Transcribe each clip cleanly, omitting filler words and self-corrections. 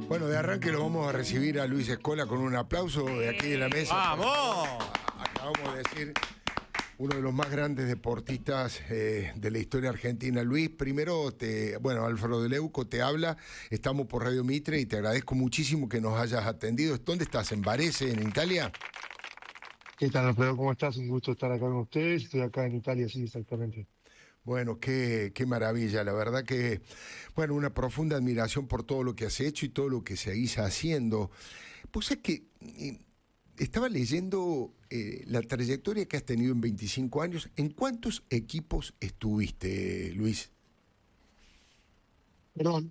Bueno, de arranque lo vamos a recibir a Luis Escola con un aplauso de aquí de la mesa. ¡Vamos! Acabamos de decir uno de los más grandes deportistas de la historia argentina. Luis, primero, Alfredo de Leuco te habla. Estamos por Radio Mitre y te agradezco muchísimo que nos hayas atendido. ¿Dónde estás? ¿En Varese, en Italia? ¿Qué tal, Alfredo? ¿Cómo estás? Un gusto estar acá con ustedes. Estoy acá en Italia, sí, exactamente. Bueno, qué maravilla, la verdad que, bueno, una profunda admiración por todo lo que has hecho y todo lo que seguís haciendo. Pues es que estaba leyendo la trayectoria que has tenido en 25 años. ¿En cuántos equipos estuviste, Luis? Perdón,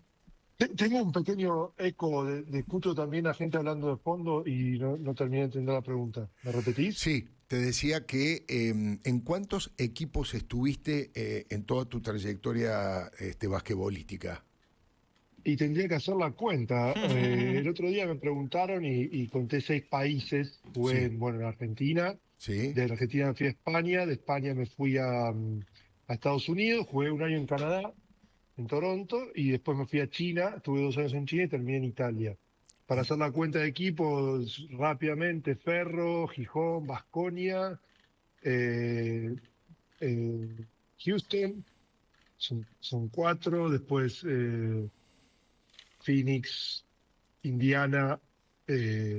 tengo un pequeño eco escucho también a gente hablando de fondo y no terminé de entender la pregunta. ¿Me repetís? Sí, te decía que ¿en cuántos equipos estuviste en toda tu trayectoria basquetbolística? Y tendría que hacer la cuenta. El otro día me preguntaron y conté 6 países. Jugué Sí, en Argentina, sí. de la Argentina me fui a España, de España me fui a Estados Unidos, jugué un año en Canadá, en Toronto, y después me fui a China, estuve 2 años en China y terminé en Italia. Para hacer la cuenta de equipos rápidamente, Ferro, Gijón, Baskonia, eh, eh, Houston, son 4, después Phoenix, Indiana,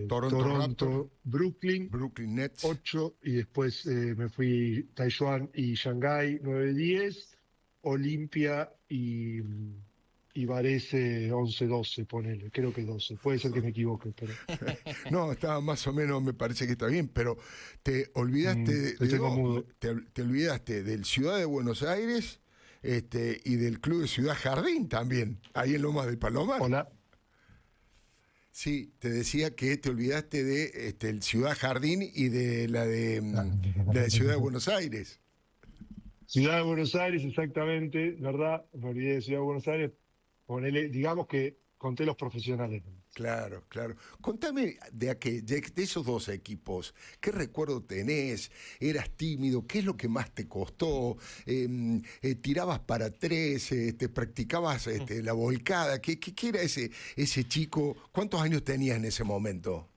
Toronto Raptors, Toronto, Brooklyn, Brooklyn Nets. 8, y después me fui Taiwán y Shanghái, 9, 10, Olimpia y Varese, 11, 12, ponele, creo que 12, puede ser que me equivoque, pero No, estaba más o menos, me parece que está bien, pero te olvidaste te tengo dos, mudo. te olvidaste del Ciudad de Buenos Aires y del Club de Ciudad Jardín también, ahí en Lomas de Palomar. Hola. Sí, te decía que te olvidaste de el Ciudad Jardín y de la de Ciudad de Buenos Aires. Ciudad de Buenos Aires, exactamente, ¿verdad? Me olvidé de Ciudad de Buenos Aires, ponele, digamos que conté los profesionales. Claro, claro. Contame de esos dos equipos, ¿qué recuerdo tenés? ¿Eras tímido? ¿Qué es lo que más te costó? ¿Tirabas para tres? ¿Practicabas la volcada? ¿Qué era ese chico? ¿Cuántos años tenías en ese momento?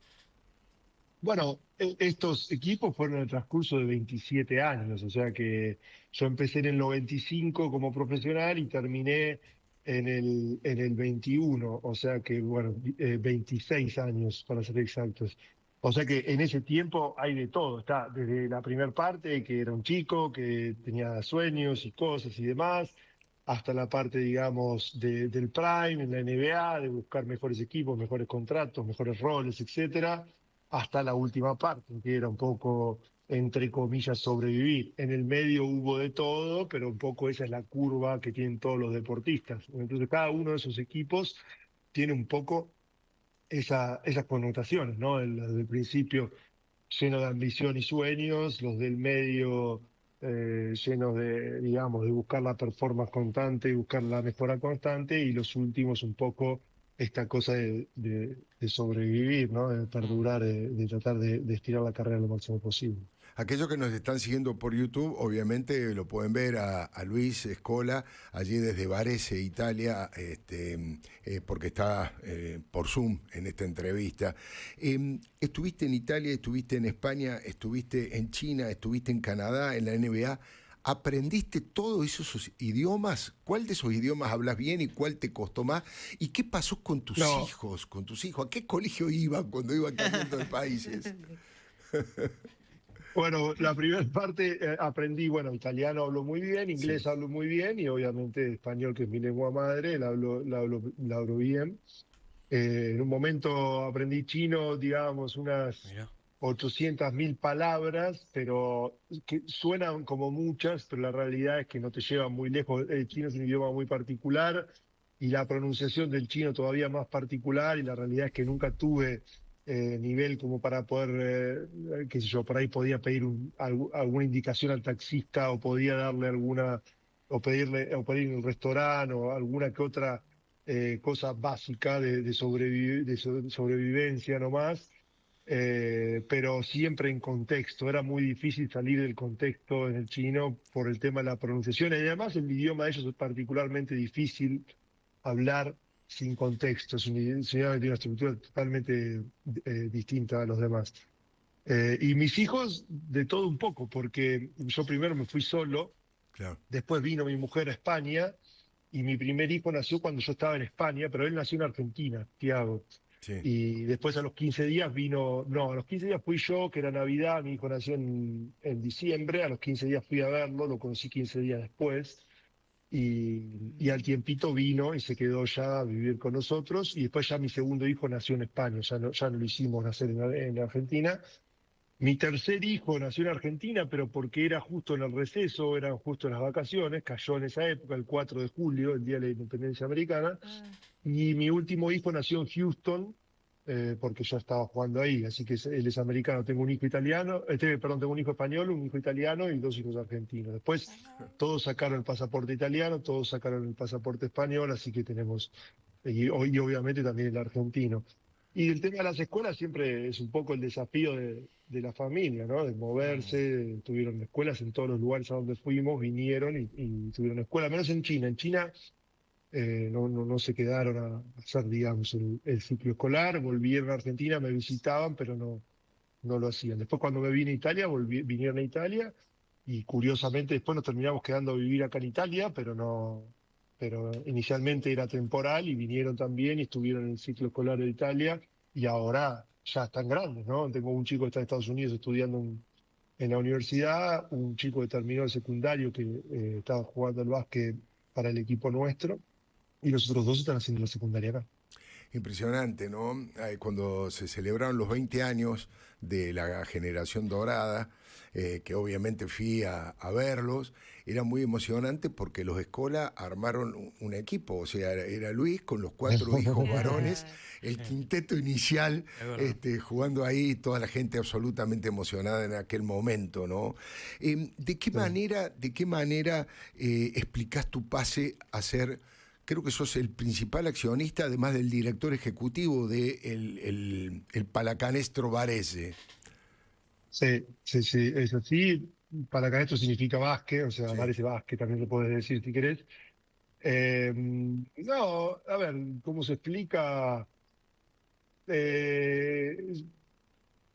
Bueno, estos equipos fueron en el transcurso de 27 años, o sea que yo empecé en el 95 como profesional y terminé en el 21, o sea que, bueno, 26 años para ser exactos. O sea que en ese tiempo hay de todo, está desde la primera parte, que era un chico, que tenía sueños y cosas y demás, hasta la parte, digamos, del prime en la NBA, de buscar mejores equipos, mejores contratos, mejores roles, etcétera, hasta la última parte, que era un poco, entre comillas, sobrevivir. En el medio hubo de todo, pero un poco esa es la curva que tienen todos los deportistas. Entonces, cada uno de esos equipos tiene un poco esas connotaciones, ¿no? Los del principio llenos de ambición y sueños, los del medio llenos de, digamos, de buscar la performance constante y buscar la mejora constante, y los últimos un poco esta cosa de sobrevivir, ¿no? De perdurar, de tratar de estirar la carrera lo máximo posible. Aquellos que nos están siguiendo por YouTube, obviamente lo pueden ver a Luis Escola, allí desde Varese, Italia, porque está por Zoom en esta entrevista. Estuviste en Italia, estuviste en España, estuviste en China, estuviste en Canadá, en la NBA. ¿Aprendiste todos esos idiomas? ¿Cuál de esos idiomas hablas bien y cuál te costó más? ¿Y qué pasó con tus No, hijos? ¿Con tus hijos? ¿A qué colegio iban cuando iban cambiando de países? bueno, la primera parte aprendí, bueno, italiano hablo muy bien, Sí. inglés hablo muy bien y obviamente español, que es mi lengua madre, la hablo bien. En un momento aprendí chino, digamos, unas Mirá. 800.000 palabras, pero que suenan como muchas, pero la realidad es que no te llevan muy lejos. El chino es un idioma muy particular y la pronunciación del chino todavía más particular, y la realidad es que nunca tuve nivel como para poder, qué sé yo, por ahí podía pedir alguna indicación al taxista, o podía darle alguna, o pedir en el restaurante, o alguna que otra cosa básica de sobrevivencia nomás, pero siempre en contexto. Era muy difícil salir del contexto en el chino por el tema de la pronunciación, y además el idioma de ellos es particularmente difícil hablar sin contexto, es una universidad que tiene una estructura totalmente distinta a los demás. Y mis hijos, de todo un poco, porque yo primero me fui solo, Claro, después vino mi mujer a España, y mi primer hijo nació cuando yo estaba en España, pero él nació en Argentina, Tiago. sí. Y después a los 15 días vino, no, a los 15 días fui yo, que era Navidad, mi hijo nació en diciembre, a los 15 días fui a verlo, lo conocí 15 días después, y al tiempito vino y se quedó ya a vivir con nosotros, y después ya mi segundo hijo nació en España, ya no lo hicimos nacer en Argentina. Mi tercer hijo nació en Argentina, pero porque era justo en el receso, eran justo en las vacaciones, cayó en esa época, el 4 de julio, el Día de la Independencia Americana. Ah, Y mi último hijo nació en Houston, porque yo estaba jugando ahí, así que él es americano. Tengo un hijo italiano, perdón, tengo un hijo español, un hijo italiano y dos hijos argentinos. Después ajá. todos sacaron el pasaporte italiano, todos sacaron el pasaporte español, así que tenemos, y obviamente también el argentino. Y el tema de las escuelas siempre es un poco el desafío de la familia, ¿no? De moverse, tuvieron escuelas en todos los lugares a donde fuimos, vinieron y tuvieron escuela, menos en China. En China no se quedaron a hacer, digamos, el ciclo escolar, volvieron a Argentina, me visitaban, pero no lo hacían. Después cuando me vine a Italia, vinieron a Italia y curiosamente después nos terminamos quedando a vivir acá en Italia, pero inicialmente era temporal y vinieron también y estuvieron en el ciclo escolar de Italia y ahora ya están grandes, ¿no? Tengo un chico que está en Estados Unidos estudiando en la universidad, un chico que terminó el secundario que estaba jugando al básquet para el equipo nuestro y los otros dos están haciendo la secundaria acá. Impresionante, ¿no? Cuando se celebraron los 20 años de la generación dorada, que obviamente fui a verlos, era muy emocionante porque los Escola armaron un equipo, o sea, era Luis con los 4 hijos varones, Ah, el quinteto inicial, Es verdad. jugando ahí, toda la gente absolutamente emocionada en aquel momento, ¿no? Sí. De qué manera explicás tu pase a ser... Creo que sos el principal accionista, además del director ejecutivo de el Palacanestro Varese. Sí, sí, sí, es así. Para acá esto significa básquet, o sea, Sí. parece básquet, también lo puedes decir si querés. No, a ver, ¿cómo se explica? Eh,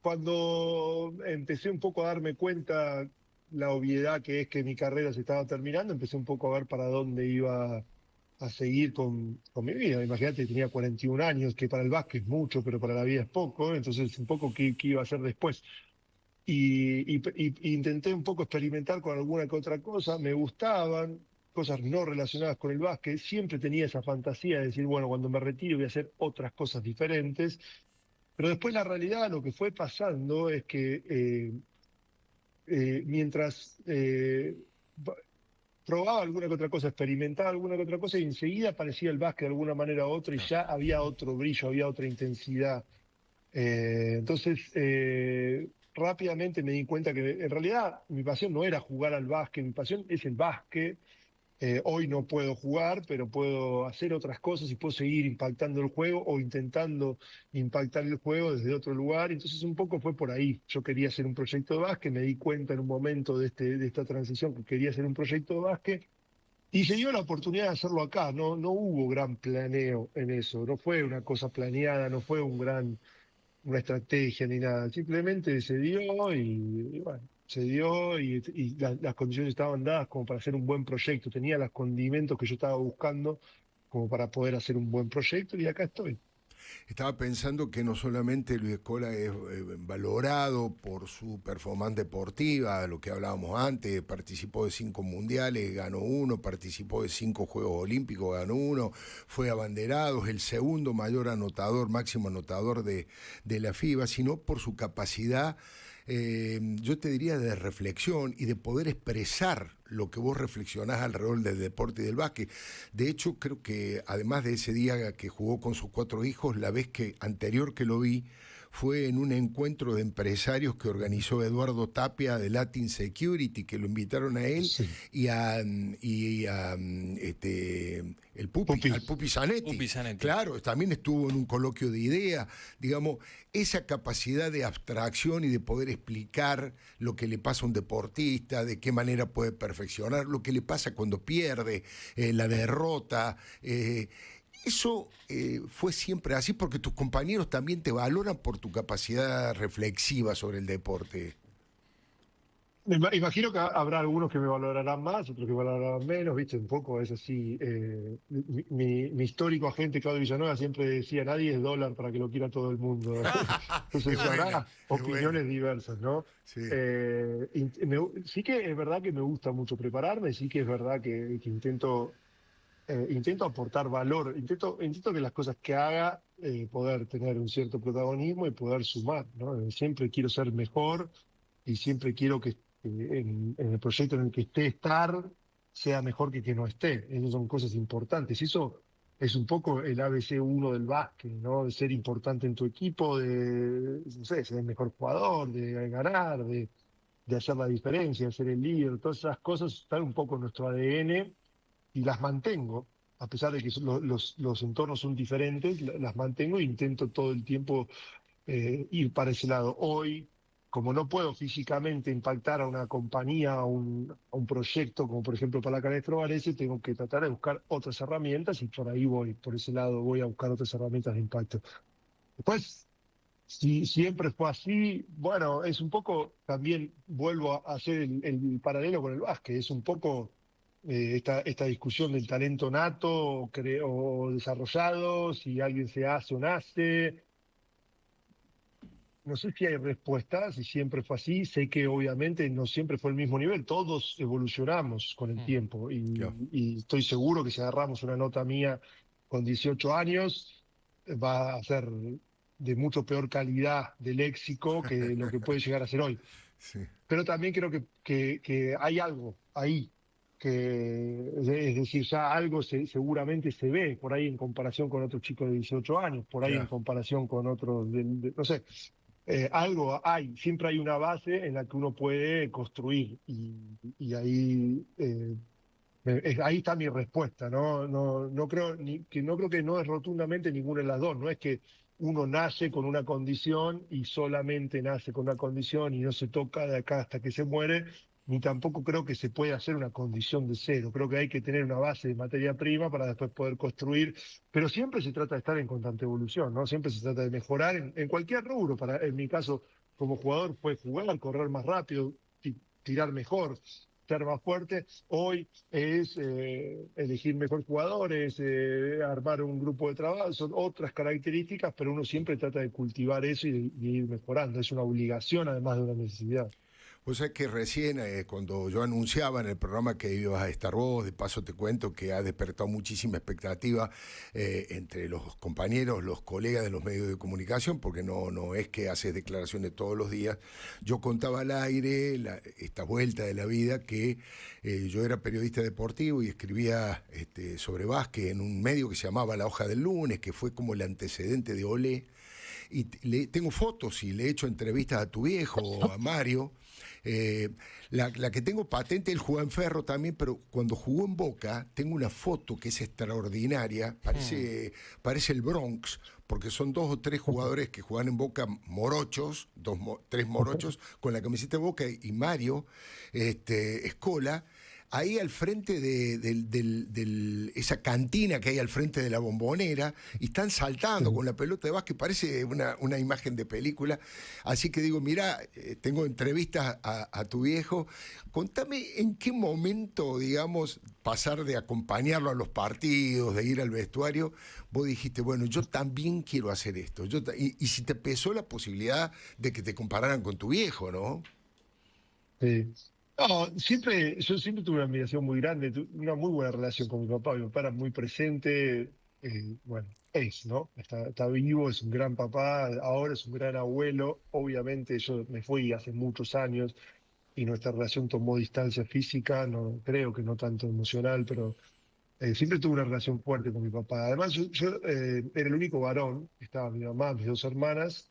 Cuando empecé un poco a darme cuenta la obviedad que es que mi carrera se estaba terminando, empecé un poco a ver para dónde iba a seguir con mi vida. Imagínate, tenía 41 años, que para el básquet es mucho, pero para la vida es poco, entonces un poco qué iba a hacer después. Y intenté un poco experimentar con alguna que otra cosa, me gustaban cosas no relacionadas con el básquet, siempre tenía esa fantasía de decir, bueno, cuando me retiro voy a hacer otras cosas diferentes, pero después la realidad, lo que fue pasando es que mientras probaba alguna que otra cosa, experimentaba alguna que otra cosa y enseguida aparecía el básquet de alguna manera u otra y Claro. ya había otro brillo, había otra intensidad. Entonces, rápidamente me di cuenta que en realidad mi pasión no era jugar al básquet, mi pasión es el básquet. Hoy no puedo jugar, pero puedo hacer otras cosas y puedo seguir impactando el juego o intentando impactar el juego desde otro lugar. Entonces un poco fue por ahí. Yo quería hacer un proyecto de básquet, me di cuenta en un momento de esta transición que quería hacer un proyecto de básquet y se dio la oportunidad de hacerlo acá. No hubo gran planeo en eso, no fue una cosa planeada, no fue una estrategia ni nada. Simplemente se dio y bueno, se dio y las condiciones estaban dadas como para hacer un buen proyecto. Tenía los condimentos que yo estaba buscando como para poder hacer un buen proyecto y acá estoy. Estaba pensando que no solamente Luis Escola es valorado por su performance deportiva, lo que hablábamos antes, participó de 5 mundiales, ganó uno, participó de 5 Juegos Olímpicos, ganó uno, fue abanderado, es el segundo mayor anotador, máximo anotador de la FIBA, sino por su capacidad, yo te diría, de reflexión y de poder expresar lo que vos reflexionás alrededor del deporte y del básquet. De hecho, creo que además de ese día que jugó con sus 4 hijos, la vez anterior que lo vi fue en un encuentro de empresarios que organizó Eduardo Tapia de Latin Security, que lo invitaron a él Sí. y al Pupi. Pupi Zanetti. Pupi Zanetti. Claro, también estuvo en un coloquio de ideas, digamos, esa capacidad de abstracción y de poder explicar lo que le pasa a un deportista, de qué manera puede perfeccionar, lo que le pasa cuando pierde, la derrota. ¿Eso fue siempre así porque tus compañeros también te valoran por tu capacidad reflexiva sobre el deporte? Imagino que habrá algunos que me valorarán más, otros que valorarán menos, ¿viste? Un poco es así. Mi histórico agente Claudio Villanueva siempre decía, nadie es dólar para que lo quiera todo el mundo. Es Entonces buena, habrá es buena. opiniones diversas, ¿no? Sí, Sí que es verdad que me gusta mucho prepararme, sí que es verdad que intento aportar valor, intento que las cosas que haga poder tener un cierto protagonismo y poder sumar, ¿no? Siempre quiero ser mejor y siempre quiero que en el proyecto en el que estar sea mejor que no esté. Esas son cosas importantes. Y eso es un poco el ABC 1 del básquet, ¿no? De ser importante en tu equipo, de, no sé, ser el mejor jugador, de ganar, de hacer la diferencia, de ser el líder. Todas esas cosas están un poco en nuestro ADN y las mantengo. A pesar de que los entornos son diferentes, las mantengo e intento todo el tiempo ir para ese lado. Hoy, como no puedo físicamente impactar a una compañía, a un proyecto, como por ejemplo para la Canestro Varese, tengo que tratar de buscar otras herramientas y por ahí voy, por ese lado voy a buscar otras herramientas de impacto. Después, si siempre fue así, bueno, es un poco, también vuelvo a hacer el paralelo con el básquet, es un poco esta discusión del talento nato o desarrollado, si alguien se hace o nace. No sé si hay respuestas, si siempre fue así. Sé que obviamente no siempre fue el mismo nivel. Todos evolucionamos con el tiempo claro. y estoy seguro que si agarramos una nota mía con 18 años, va a ser de mucho peor calidad de léxico que lo que puede llegar a ser hoy. Sí. Pero también creo que hay algo ahí, es decir, ya algo seguramente se ve por ahí en comparación con otros chicos de 18 años, por ahí en Claro. comparación con otros, no sé, algo hay, siempre hay una base en la que uno puede construir y ahí, ahí está mi respuesta, ¿no? No creo no creo que no es rotundamente ninguna de las dos, no es que uno nace con una condición y solamente nace con una condición y no se toca de acá hasta que se muere, ni tampoco creo que se pueda hacer una condición de cero. Creo que hay que tener una base de materia prima para después poder construir, pero siempre se trata de estar en constante evolución, ¿no? Siempre se trata de mejorar en cualquier rubro. En mi caso, como jugador, fue jugar, correr más rápido, tirar mejor, ser más fuerte. Hoy es elegir mejor jugadores, armar un grupo de trabajo, son otras características, pero uno siempre trata de cultivar eso y ir mejorando. Es una obligación además de una necesidad. Vos sabés que recién, cuando yo anunciaba en el programa que ibas a estar vos, de paso te cuento que ha despertado muchísima expectativa entre los compañeros, los colegas de los medios de comunicación, porque no es que haces declaraciones todos los días. Yo contaba al aire esta vuelta de la vida que yo era periodista deportivo y escribía sobre básquet en un medio que se llamaba La Hoja del Lunes, que fue como el antecedente de Olé. Y tengo fotos y le he hecho entrevistas a tu viejo, a Mario. Eh, la que tengo patente, él jugó en Ferro también, pero cuando jugó en Boca, tengo una foto que es extraordinaria, parece el Bronx, porque son dos o tres jugadores que juegan en Boca morochos, tres morochos, con la camiseta de Boca y Mario, Escola, ahí al frente de esa cantina que hay al frente de la Bombonera, y están saltando Sí. con la pelota de básquet, parece una imagen de película. Así que digo, mira, tengo entrevistas a tu viejo. Contame en qué momento, digamos, pasar de acompañarlo a los partidos, de ir al vestuario, vos dijiste, bueno, yo también quiero hacer esto. Y si te pesó la posibilidad de que te compararan con tu viejo, ¿no? Sí. No, yo siempre tuve una admiración muy grande, una muy buena relación con mi papá. Mi papá era muy presente, bueno, ¿no? Está vivo, es un gran papá, ahora es un gran abuelo. Obviamente yo me fui hace muchos años y nuestra relación tomó distancia física, no, creo que no tanto emocional, pero siempre tuve una relación fuerte con mi papá. Además, yo era el único varón, estaba mi mamá, mis dos hermanas.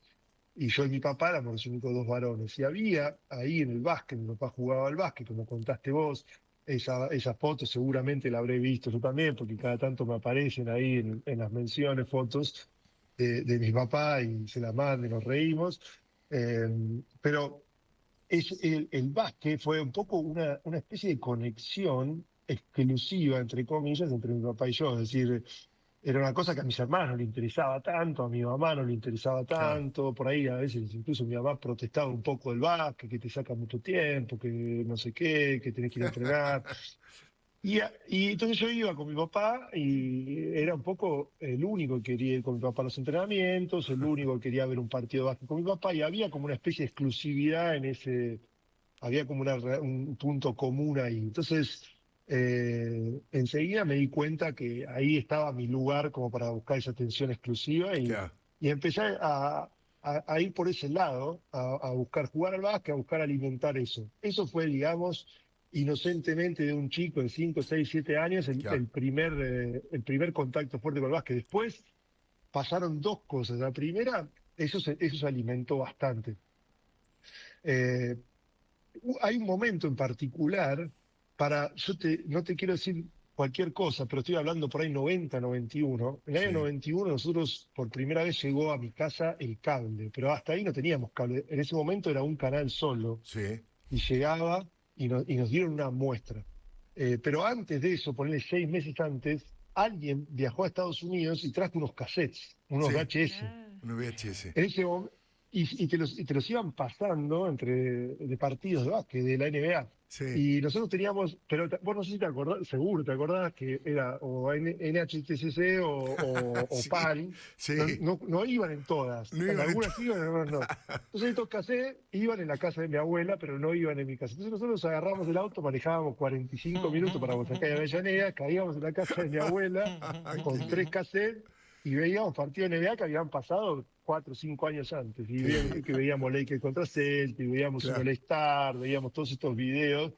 Y yo y mi papá éramos los únicos dos varones. Y había ahí en el básquet, mi papá jugaba al básquet, como contaste vos, esa foto seguramente la habré visto yo también, porque cada tanto me aparecen ahí en las menciones fotos de mi papá y se la mandan y nos reímos. Eh, pero el básquet fue un poco una especie de conexión exclusiva, entre comillas, entre mi papá y yo. Es decir, era una cosa que a mis hermanos no le interesaba tanto, a mi mamá no le interesaba Claro. tanto, por ahí a veces incluso mi mamá protestaba un poco del básquet, que te saca mucho tiempo, que no sé qué, que tenés que ir a entrenar. Y entonces yo iba con mi papá y era un poco el único que quería ir con mi papá a los entrenamientos, el único que quería ver un partido de básquet con mi papá, y había como una especie de exclusividad en ese, había como un punto común ahí. Entonces, enseguida me di cuenta que ahí estaba mi lugar como para buscar esa atención exclusiva Claro. y empecé a ir por ese lado, a buscar jugar al básquet, a buscar alimentar eso. Eso fue, digamos, inocentemente de un chico de 5 6 7 años, Claro. el primer contacto fuerte con el básquet. Después pasaron dos cosas. La primera, eso se alimentó bastante. Eh, Hay un momento en particular no te quiero decir cualquier cosa, pero estoy hablando por ahí 90, 91. En el año Sí, 91 nosotros por primera vez llegó a mi casa el cable, pero hasta ahí no teníamos cable. En ese momento era un canal solo sí, y llegaba y nos dieron una muestra. Pero antes de eso, ponerle 6 meses antes, alguien viajó a Estados Unidos y trajo unos cassettes, unos sí. VHS. Ah, Uno VHS. En ese y te los iban pasando de partidos de básquet de la NBA. Sí, Y nosotros teníamos, pero vos no sé si te acordás, seguro te acordás que era o NHTCC o sí, PAN, sí. no iban en todas, No en iban en algunas iban, en otras no. Entonces estos cassettes iban en la casa de mi abuela, pero no iban en mi casa. Entonces nosotros agarramos el auto, manejábamos 45 minutos para Boyacá y Avellaneda, caíamos en la casa de mi abuela Ay, qué con tres lindo. cassettes y veíamos partidos de NBA que habían pasado 4 o 5 años antes. Y Qué lindo. que veíamos Lakers contra Celtic, veíamos un Claro. All-Star, veíamos todos estos videos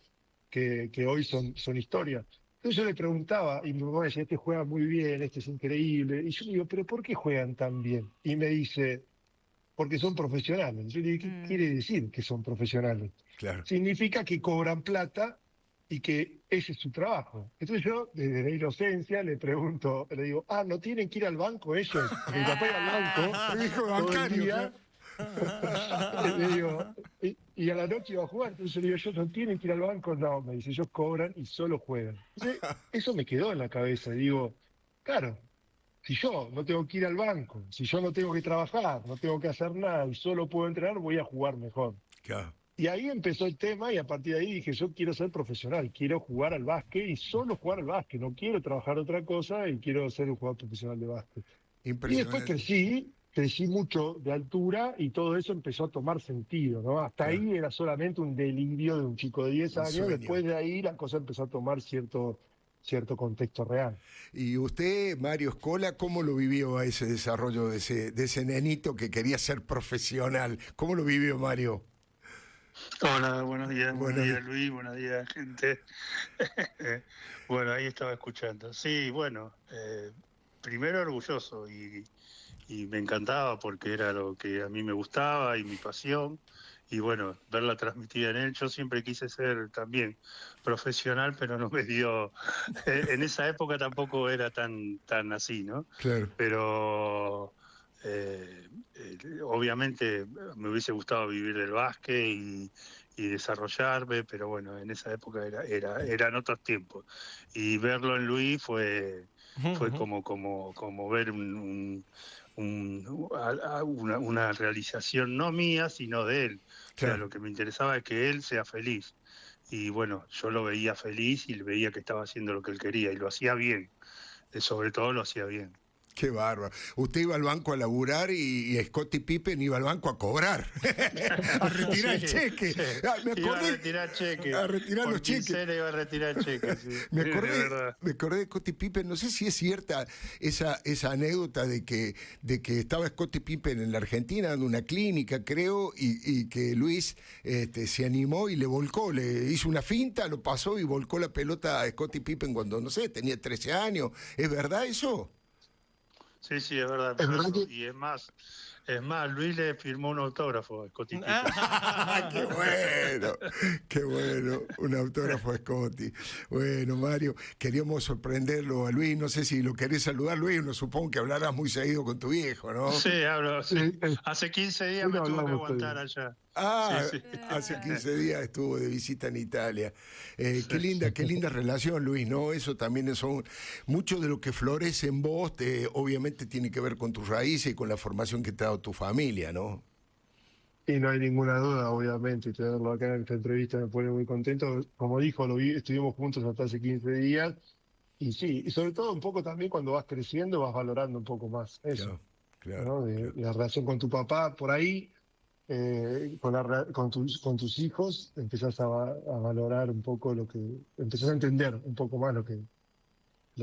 que hoy son historia. Entonces yo le preguntaba, y mi mamá decía, este juega muy bien, este es increíble. Y yo le digo, ¿pero por qué juegan tan bien? Y me dice, porque son profesionales. Yo le digo, ¿qué mm, quiere decir que son profesionales? Claro. Significa que cobran plata y que ese es su trabajo. Entonces yo, desde la inocencia, le pregunto, le digo, ¿no tienen que ir al banco ellos? Porque mi papá iba al banco El hijo todo el bancario, claro. día, le digo, y a la noche iba a jugar. Entonces yo le digo, ¿ellos no tienen que ir al banco? No, me dice, ellos cobran y solo juegan. Entonces, eso me quedó en la cabeza. Y digo, claro, si yo no tengo que ir al banco, si yo no tengo que trabajar, no tengo que hacer nada y solo puedo entrenar, voy a jugar mejor. Claro. Y ahí empezó el tema y a partir de ahí dije, yo quiero ser profesional, quiero jugar al básquet y solo jugar al básquet, no quiero trabajar otra cosa y quiero ser un jugador profesional de básquet. Y después Impresionante. crecí mucho de altura y todo eso empezó a tomar sentido, ¿no? Hasta Claro. ahí era solamente un delirio de un chico de 10 Un años, sueño. después de ahí la cosa empezó a tomar cierto contexto real. Y usted, Mario Escola, ¿cómo lo vivió a ese desarrollo de ese nenito que quería ser profesional? ¿Cómo lo vivió, Mario? Hola, buenos Bueno, días Luis, buenos días gente. Bueno, ahí estaba escuchando. Sí, bueno, primero orgulloso y me encantaba porque era lo que a mí me gustaba y mi pasión. Y bueno, verla transmitida en él, yo siempre quise ser también profesional, pero no me dio, en esa época tampoco era tan así, ¿no? claro. Pero obviamente me hubiese gustado vivir del básquet y desarrollarme, pero bueno, en esa época eran otros tiempos. Y verlo en Luis fue como ver una realización no mía, sino de él. O sea, Claro. lo que me interesaba es que él sea feliz. Y bueno, yo lo veía feliz y veía que estaba haciendo lo que él quería y lo hacía bien. Sobre todo lo hacía bien. Qué bárbaro. Usted iba al banco a laburar y Scottie Pippen iba al banco a cobrar, a retirar el Sí, cheque. sí. Me Iba a acordé, retirar cheques. a retirar Por los cheques. quincena iba a retirar cheques, sí. Me De acordé, verdad. me acordé de Scottie Pippen, no sé si es cierta esa anécdota de que estaba Scottie Pippen en la Argentina dando una clínica, creo, y que Luis se animó y le volcó, le hizo una finta, lo pasó y volcó la pelota a Scottie Pippen cuando, no sé, tenía 13 años. ¿Es verdad eso? Sí, sí, es verdad. Es verdad que Y es más, Luis le firmó un autógrafo a Scotty Pippen. ¡Qué bueno! ¡Qué bueno! Un autógrafo a Scotty. Bueno, Mario, queríamos sorprenderlo a Luis. No sé si lo querés saludar, Luis. No supongo que hablarás muy seguido con tu viejo, ¿no? Sí, hablo. Sí. Hace 15 días me tuvo que aguantar allá. Ah, Sí, sí. hace 15 días estuvo de visita en Italia. Sí. Qué linda relación, Luis, ¿no? Eso también son mucho de lo que florece en vos, obviamente tiene que ver con tus raíces y con la formación que te ha dado tu familia, ¿no? Y no hay ninguna duda, obviamente, tenerlo acá en esta entrevista me pone muy contento. Como dijo, estuvimos juntos hasta hace 15 días. Y sí, y sobre todo un poco también cuando vas creciendo vas valorando un poco más eso, Claro, claro, ¿no? De claro. la relación con tu papá, por ahí, con tus hijos, empezás a valorar un poco empezás a entender un poco más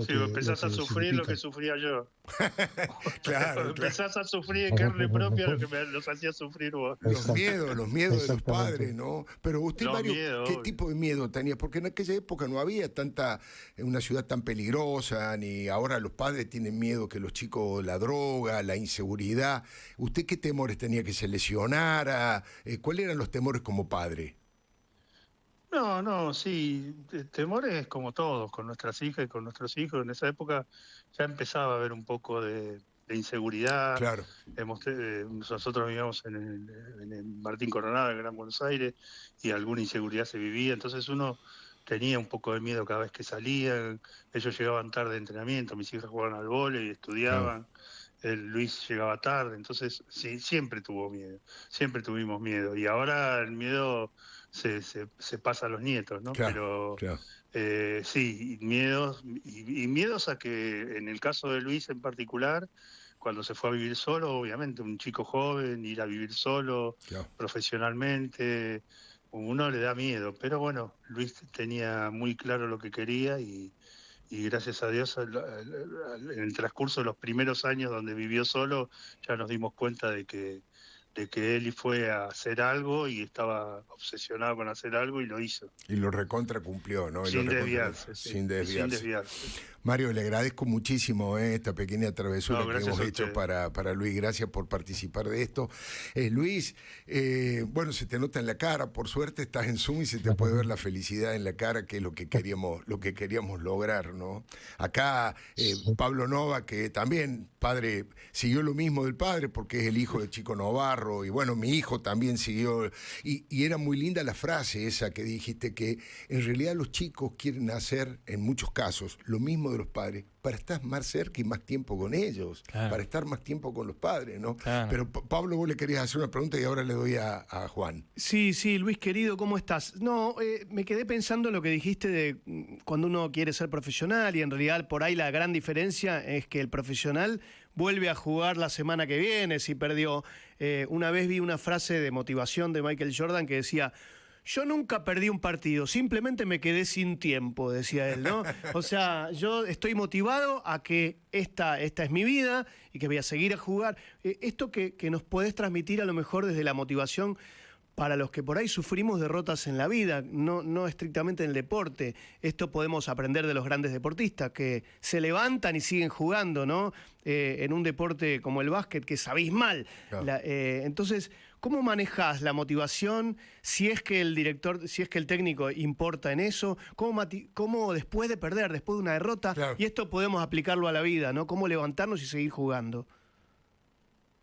Sí, lo empezás a que sufrir lo que significa. sufría yo. Claro, claro. Empezás a sufrir en carne propia lo que los hacía sufrir vos. Los miedos de los Exactamente. padres, ¿no? Pero usted, Los Mario, miedos, ¿qué obvio. tipo de miedo tenía? Porque en aquella época no había una ciudad tan peligrosa, ni ahora los padres tienen miedo que los chicos, la droga, la inseguridad. ¿Usted qué temores tenía? ¿Que se lesionara? ¿Cuáles eran los temores como padre? No, no, sí, temores como todos, con nuestras hijas y con nuestros hijos. En esa época ya empezaba a haber un poco de inseguridad. Claro, Nosotros vivíamos en el Martín Coronado, en Gran Buenos Aires, y alguna inseguridad se vivía. Entonces uno tenía un poco de miedo cada vez que salían. Ellos llegaban tarde de entrenamiento, mis hijas jugaban al vóley, claro, estudiaban. Luis llegaba tarde, entonces sí, siempre tuvo miedo, siempre tuvimos miedo. Y ahora el miedo se pasa a los nietos, ¿no? claro, Pero claro. sí, miedos, y miedos a que en el caso de Luis en particular, cuando se fue a vivir solo, obviamente, un chico joven, ir a vivir solo, Claro. profesionalmente, uno le da miedo. Pero bueno, Luis tenía muy claro lo que quería y gracias a Dios en el transcurso de los primeros años donde vivió solo ya nos dimos cuenta de que él fue a hacer algo y estaba obsesionado con hacer algo y lo hizo, Y lo recontra cumplió, ¿no? Y lo sin recontra desviarse, sí, sin y sin desviarse. desviarse. Mario, le agradezco muchísimo esta pequeña travesura No, que gracias hemos a hecho usted. para Luis. Gracias por participar de esto. Luis, bueno, se te nota en la cara, por suerte estás en Zoom y se te puede ver la felicidad en la cara, que es lo que queríamos lograr, ¿no? Acá Pablo Nova, que también, padre, siguió lo mismo del padre, porque es el hijo de Chico Novarro, y bueno, mi hijo también siguió, y era muy linda la frase esa que dijiste, que en realidad los chicos quieren hacer, en muchos casos, lo mismo de los padres, para estar más cerca y más tiempo con ellos, Claro. para estar más tiempo con los padres, ¿no? Claro. Pero Pablo, vos le querías hacer una pregunta y ahora le doy a Juan. Sí, sí, Luis querido, ¿cómo estás? No, me quedé pensando en lo que dijiste de cuando uno quiere ser profesional y en realidad por ahí la gran diferencia es que el profesional vuelve a jugar la semana que viene si perdió. Una vez vi una frase de motivación de Michael Jordan que decía: yo nunca perdí un partido, simplemente me quedé sin tiempo, decía él, ¿no? O sea, yo estoy motivado a que esta es mi vida y que voy a seguir a jugar. Esto que nos podés transmitir a lo mejor desde la motivación para los que por ahí sufrimos derrotas en la vida, no estrictamente en el deporte. Esto podemos aprender de los grandes deportistas que se levantan y siguen jugando, ¿no? En un deporte como el básquet, que es abismal. Claro. Entonces, ¿cómo manejás la motivación si es que el técnico importa en eso? ¿Cómo después de perder, después de una derrota, Claro. y esto podemos aplicarlo a la vida, ¿no? ¿Cómo levantarnos y seguir jugando?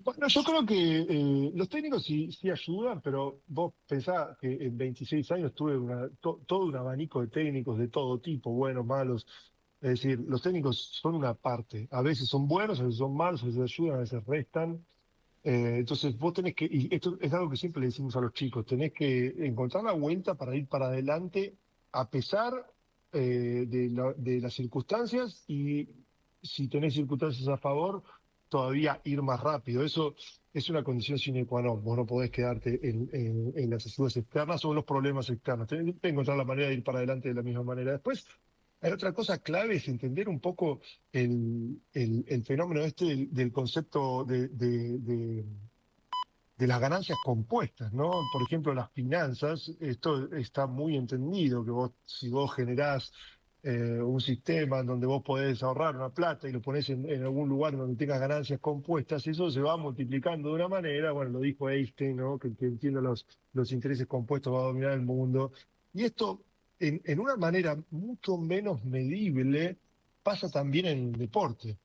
Bueno, yo creo que los técnicos sí ayudan, pero vos pensás que en 26 años tuve todo un abanico de técnicos de todo tipo, buenos, malos. Es decir, los técnicos son una parte. A veces son buenos, a veces son malos, a veces ayudan, a veces restan. Entonces vos tenés y esto es algo que siempre le decimos a los chicos, tenés que encontrar la vuelta para ir para adelante a pesar de las circunstancias y si tenés circunstancias a favor, todavía ir más rápido. Eso es una condición sine qua non. Vos no podés quedarte en las ayudas externas o en los problemas externos. Tenés que encontrar la manera de ir para adelante de la misma manera. Después, hay otra cosa clave, es entender un poco el fenómeno del concepto de las ganancias compuestas, ¿no? Por ejemplo, las finanzas, esto está muy entendido, que si vos generás un sistema en donde vos podés ahorrar una plata y lo ponés en algún lugar donde tengas ganancias compuestas, eso se va multiplicando de una manera, bueno, lo dijo Einstein, ¿no? Que entiende los intereses compuestos va a dominar el mundo. Y esto, en una manera mucho menos medible, pasa también en el deporte.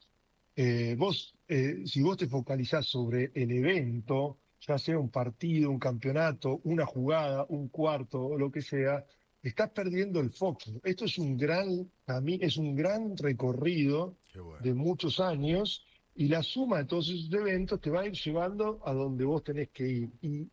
Si vos te focalizás sobre el evento, ya sea un partido, un campeonato, una jugada, un cuarto o lo que sea, estás perdiendo el foco. Esto es un gran es un gran recorrido Bueno. de muchos años y la suma de todos esos eventos te va a ir llevando a donde vos tenés que ir. Y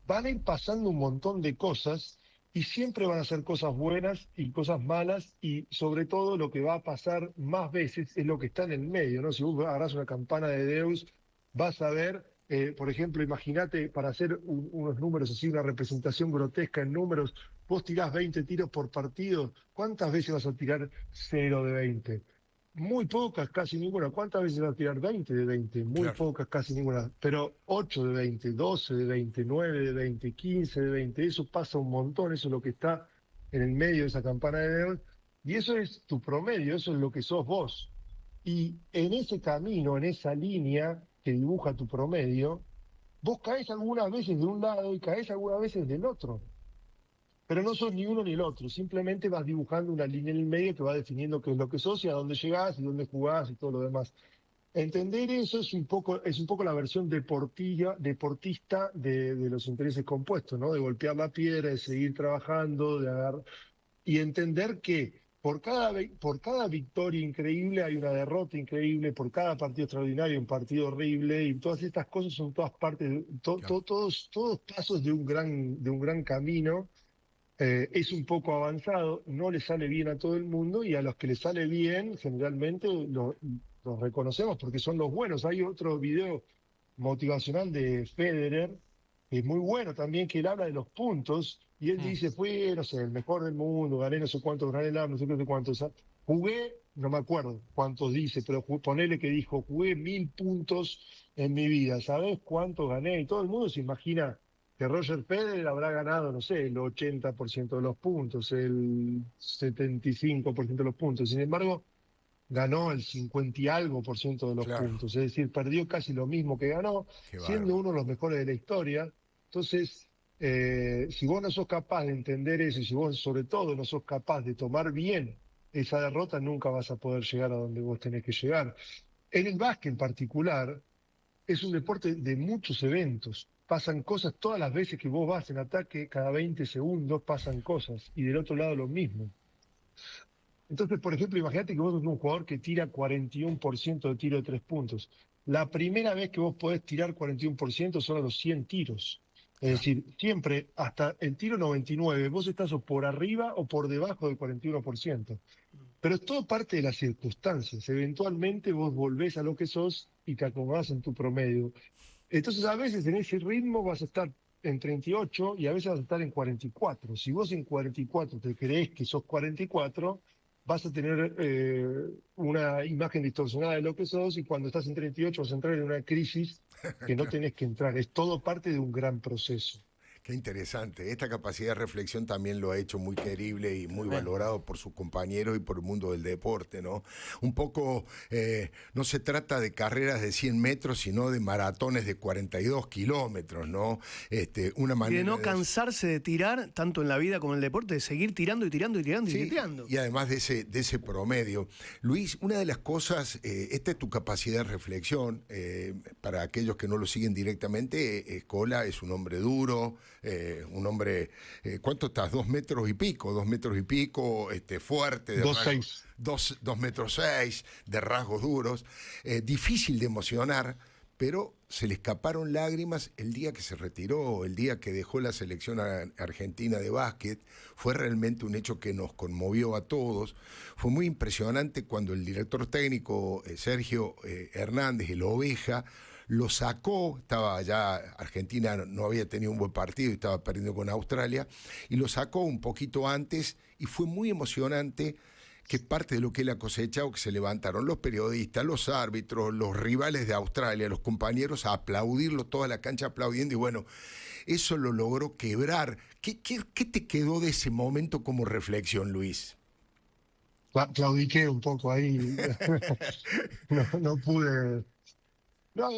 van a ir pasando un montón de cosas y siempre van a ser cosas buenas y cosas malas y sobre todo lo que va a pasar más veces es lo que está en el medio, ¿no? Si vos agarrás una campana de Deus, vas a ver, por ejemplo, imagínate, para hacer unos números así, una representación grotesca en números, vos tirás 20 tiros por partido, ¿cuántas veces vas a tirar 0 de 20? Muy pocas, casi ninguna. ¿Cuántas veces vas a tirar 20 de 20? Muy Claro. pocas, casi ninguna. Pero 8 de 20, 12 de 20, 9 de 20, 15 de 20, eso pasa un montón, eso es lo que está en el medio de esa campana de Deus. Y eso es tu promedio, eso es lo que sos vos. Y en ese camino, en esa línea que dibuja tu promedio, vos caes algunas veces de un lado y caes algunas veces del otro. Pero no sos ni uno ni el otro, simplemente vas dibujando una línea en el medio que va definiendo qué es lo que sos y a dónde llegás y dónde jugás y todo lo demás. Entender eso es un poco la versión deportista de los intereses compuestos, ¿no? De golpear la piedra, de seguir trabajando, de agarrar, y entender que por cada victoria increíble hay una derrota increíble, por cada partido extraordinario hay un partido horrible, y todas estas cosas son todas partes, Claro. todos pasos de un gran camino. Es un poco avanzado, no le sale bien a todo el mundo y a los que le sale bien generalmente los reconocemos porque son los buenos. Hay otro video motivacional de Federer, que es muy bueno también, que él habla de los puntos y él dice, fui, no sé, el mejor del mundo, gané no sé cuántos Grand Slam, no sé qué, cuántos. Jugué, no me acuerdo cuántos dice, pero ponele que dijo, jugué 1000 puntos en mi vida, ¿sabés cuántos gané? Y todo el mundo se imagina que Roger Federer habrá ganado, no sé, el 80% de los puntos, el 75% de los puntos. Sin embargo, ganó el 50 y algo por ciento de los Claro. puntos. Es decir, perdió casi lo mismo que ganó, Qué siendo bárbaro. uno de los mejores de la historia. Entonces, si vos no sos capaz de entender eso y si vos sobre todo no sos capaz de tomar bien esa derrota, nunca vas a poder llegar a donde vos tenés que llegar. En el básquet en particular, es un deporte de muchos eventos. Pasan cosas todas las veces que vos vas en ataque, cada 20 segundos pasan cosas. Y del otro lado lo mismo. Entonces, por ejemplo, imagínate que vos sos un jugador que tira 41% de tiro de 3 puntos. La primera vez que vos podés tirar 41% son a los 100 tiros. Es Claro. decir, siempre hasta el tiro 99, vos estás o por arriba o por debajo del 41%. Pero es todo parte de las circunstancias. Eventualmente vos volvés a lo que sos y te acomodás en tu promedio. Entonces, a veces en ese ritmo vas a estar en 38 y a veces vas a estar en 44. Si vos en 44 te creés que sos 44, vas a tener una imagen distorsionada de lo que sos y cuando estás en 38 vas a entrar en una crisis que no tenés que entrar. Es todo parte de un gran proceso. Qué interesante. Esta capacidad de reflexión también lo ha hecho muy querible y muy valorado por sus compañeros y por el mundo del deporte, ¿no? Un poco, no se trata de carreras de 100 metros, sino de maratones de 42 kilómetros, ¿no? Una Y manera de no cansarse de tirar, tanto en la vida como en el deporte, de seguir tirando y tirando y tirando y Sí, seguir tirando. y además de ese promedio. Luis, una de las cosas, esta es tu capacidad de reflexión, para aquellos que no lo siguen directamente, Scola es un hombre duro, un hombre, ¿cuánto estás? 2 metros y pico, fuerte, de 2-6. 2 metros 6, de rasgos duros, difícil de emocionar, pero se le escaparon lágrimas el día que se retiró, el día que dejó la selección argentina de básquet. Fue realmente un hecho que nos conmovió a todos. Fue muy impresionante cuando el director técnico Sergio Hernández, el Oveja, lo sacó. Estaba ya, Argentina no había tenido un buen partido y estaba perdiendo con Australia, y lo sacó un poquito antes y fue muy emocionante que parte de lo que él ha cosechado, que se levantaron los periodistas, los árbitros, los rivales de Australia, los compañeros a aplaudirlo, toda la cancha aplaudiendo, y bueno, eso lo logró quebrar. ¿Qué te quedó de ese momento como reflexión, Luis? claudiqué un poco ahí. No pude. No,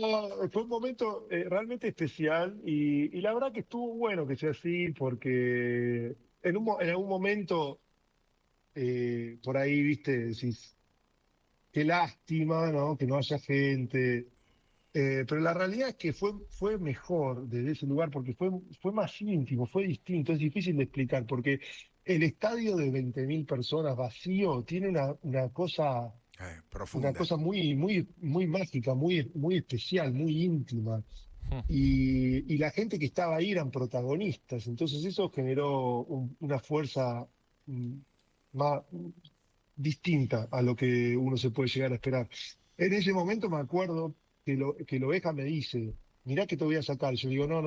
fue un momento realmente especial y la verdad que estuvo bueno que sea así porque en algún momento por ahí, viste, decís, qué lástima, ¿no? Que no haya gente. Pero la realidad es que fue mejor desde ese lugar porque fue más íntimo, fue distinto, es difícil de explicar porque el estadio de 20.000 personas vacío tiene una Profunda. cosa muy mágica, muy especial, muy íntima. Hmm. Y la gente que estaba ahí eran protagonistas, entonces eso generó una fuerza mm, más distinta a lo que uno se puede llegar a esperar. En ese momento me acuerdo que el Oveja me dice, mirá que te voy a sacar. Yo digo, no.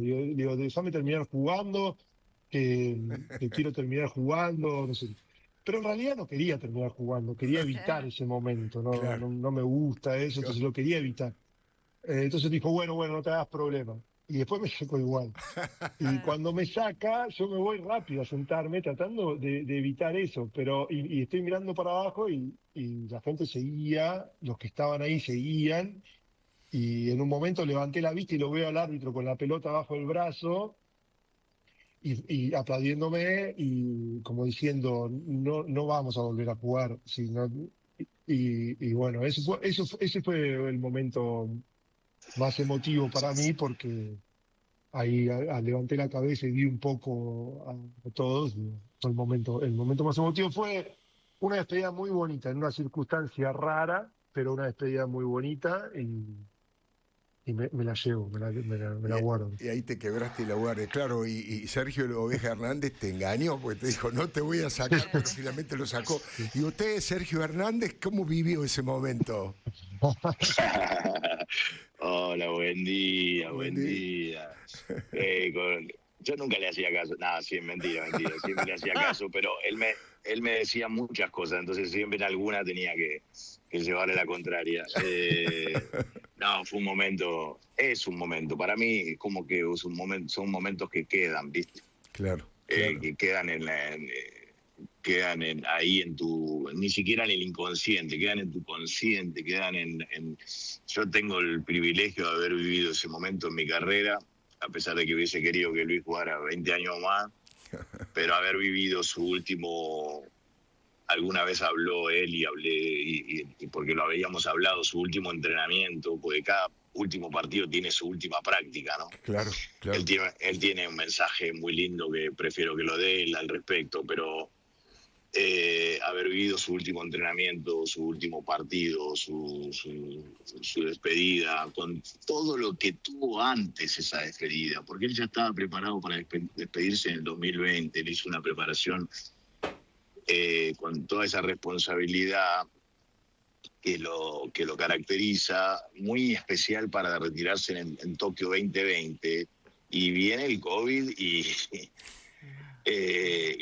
Digo, déjame terminar jugando, que quiero terminar jugando, no sé. Pero en realidad no quería terminar jugando, quería evitar ese momento, Claro. no me gusta eso, entonces lo quería evitar. Entonces dijo, bueno, no te hagas problema. Y después me sacó igual. Y cuando me saca, yo me voy rápido a sentarme tratando de evitar eso, pero y estoy mirando para abajo y la gente seguía, los que estaban ahí seguían, y en un momento levanté la vista y lo veo al árbitro con la pelota bajo el brazo y aplaudiéndome y como diciendo, no vamos a volver a jugar. Y bueno, ese fue el momento más emotivo para mí porque ahí levanté la cabeza y vi un poco a todos. Y fue el momento más emotivo. Fue una despedida muy bonita, en una circunstancia rara, pero una despedida muy bonita y me la llevo, me Y, la guardo. y ahí te quebraste la guardia. Claro, y Sergio Oveja Hernández te engañó porque te dijo, no te voy a sacar, pero finalmente lo sacó. Y usted, Sergio Hernández, ¿cómo vivió ese momento? Hola, buen día, Buen buen día. día. Yo nunca le hacía caso, nada, sí, mentira, siempre le hacía caso, pero él me decía muchas cosas, entonces siempre en alguna tenía que llevarle la contraria. No, es un momento, para mí es como que es un momento, son momentos que quedan, ¿viste? Claro, claro. Que quedan ahí ni siquiera en el inconsciente, quedan en tu consciente, yo tengo el privilegio de haber vivido ese momento en mi carrera, a pesar de que hubiese querido que Luis jugara 20 años más, pero haber vivido alguna vez habló él y hablé, y porque lo habíamos hablado, su último entrenamiento, porque cada último partido tiene su última práctica, ¿no? Claro, claro. Él tiene un mensaje muy lindo que prefiero que lo dé él al respecto, pero haber vivido su último entrenamiento, su último partido, su despedida, con todo lo que tuvo antes esa despedida, porque él ya estaba preparado para despedirse en el 2020, él hizo una preparación con toda esa responsabilidad que lo caracteriza, muy especial para retirarse en Tokio 2020, y viene el COVID y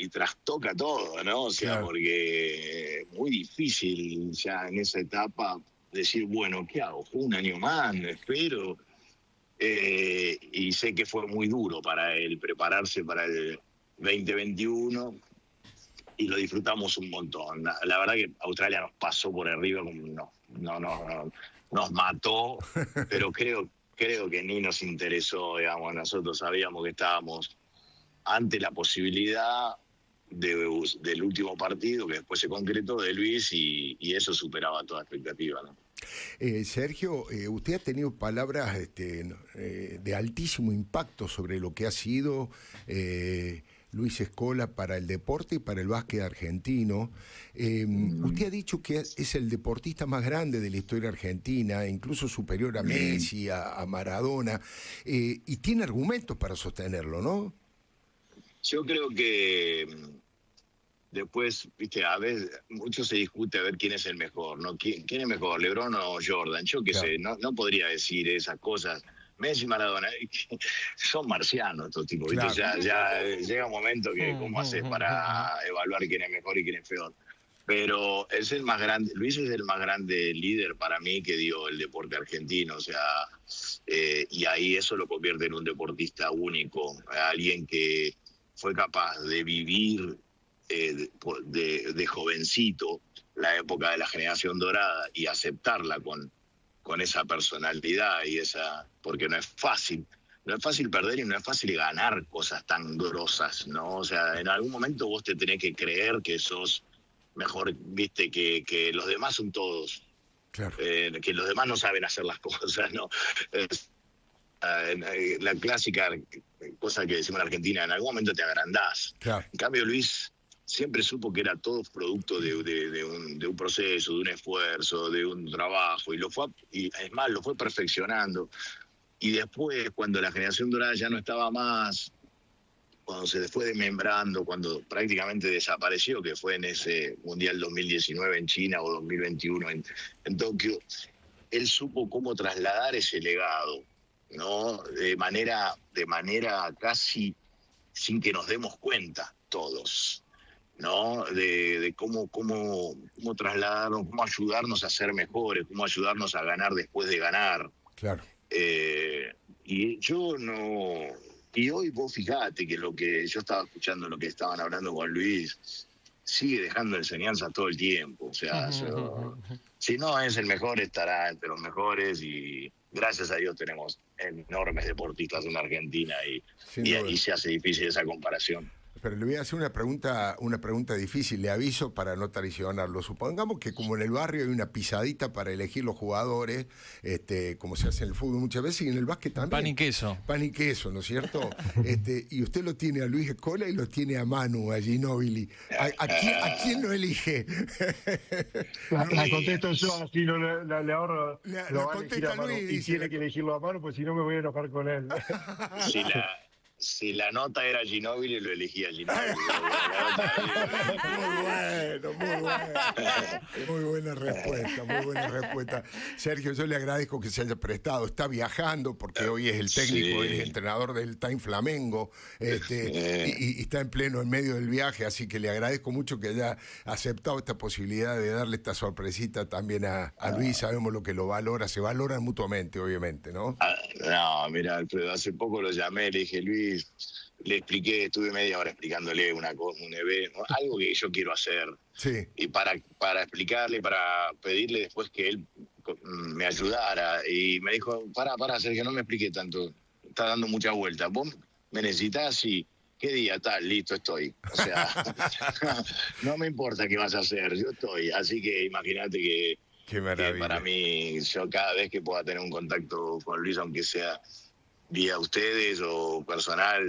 trastoca todo, ¿no? O sea, Claro. porque es muy difícil ya en esa etapa decir, bueno, ¿qué hago? Un año más, me espero. Y sé que fue muy duro para él prepararse para el 2021 y lo disfrutamos un montón. La verdad que Australia nos pasó por arriba, nos mató, pero creo que ni nos interesó, digamos. Nosotros sabíamos que estábamos ante la posibilidad del último partido que después se concretó de Luis y eso superaba toda expectativa, ¿no? Sergio, usted ha tenido palabras de altísimo impacto sobre lo que ha sido Luis Scola para el deporte y para el básquet argentino. Usted ha dicho que es el deportista más grande de la historia argentina, incluso superior a Messi, a Maradona, y tiene argumentos para sostenerlo, ¿no? Yo creo que después, viste, a veces mucho se discute a ver quién es el mejor, ¿no? ¿Quién es mejor, LeBron o Jordan? Yo qué sé, no podría decir esas cosas. Messi, Maradona, son marcianos estos tipos, ¿viste? Claro. Ya llega un momento que cómo haces para evaluar quién es mejor y quién es peor. Pero es el más grande, Luis es el más grande líder para mí que dio el deporte argentino, o sea, y ahí eso lo convierte en un deportista único, alguien que fue capaz de vivir de jovencito, la época de la generación dorada, y aceptarla con esa personalidad y porque no es fácil. No es fácil perder y no es fácil ganar cosas tan grosas, ¿no? O sea, en algún momento vos te tenés que creer que sos mejor, viste, que los demás son todos. Claro. Que los demás no saben hacer las cosas, ¿no? La clásica cosa que decimos en Argentina, en algún momento te agrandás. Claro. En cambio, Luis siempre supo que era todo producto de un proceso, de un esfuerzo, de un trabajo, y es más, lo fue perfeccionando. Y después, cuando la generación dorada ya no estaba más, cuando se fue desmembrando, cuando prácticamente desapareció, que fue en ese Mundial 2019 en China o 2021 en Tokio, él supo cómo trasladar ese legado, ¿no? De manera casi sin que nos demos cuenta todos, ¿no? De cómo trasladarnos, cómo ayudarnos a ser mejores, cómo ayudarnos a ganar después de ganar. Claro. Y yo no... Y hoy vos fijate que lo que yo estaba escuchando, lo que estaban hablando con Luis, sigue dejando enseñanzas todo el tiempo. O sea, si no es el mejor, estará entre los mejores, y gracias a Dios tenemos enormes deportistas en Argentina y ahí se hace difícil esa comparación. Pero le voy a hacer una pregunta difícil, le aviso para no traicionarlo. Supongamos que como en el barrio hay una pisadita para elegir los jugadores, como se hace en el fútbol muchas veces, y en el básquet también. Pan y queso. Pan y queso, ¿no es cierto? Y usted lo tiene a Luis Scola y lo tiene a Manu, a Ginóbili. ¿A quién lo elige? La contesto yo, así no le ahorro. La contesta Luis, y tiene que elegirlo a Manu, pues si no me voy a enojar con él. Si la nota era Ginóbili, lo elegía Ginóbili. Muy bueno. Muy buena respuesta. Sergio, yo le agradezco que se haya prestado. Está viajando porque hoy es el técnico, es entrenador del Time Flamengo, y está en medio del viaje, así que le agradezco mucho que haya aceptado esta posibilidad de darle esta sorpresita también a Luis. Sabemos lo que lo valora, se valoran mutuamente, obviamente, ¿no? No, mira, Alfredo, hace poco lo llamé, le dije, Luis, le expliqué, estuve media hora explicándole un evento, algo que yo quiero hacer. Sí. Y para explicarle, para pedirle después que él me ayudara. Y me dijo, para, Sergio, no me explique tanto, está dando mucha vuelta. Vos me necesitas y ¿qué día? Tal, listo, estoy. O sea, no me importa qué vas a hacer, yo estoy. Así que imagínate que para mí, yo cada vez que pueda tener un contacto con Luis, aunque sea vía ustedes o personal,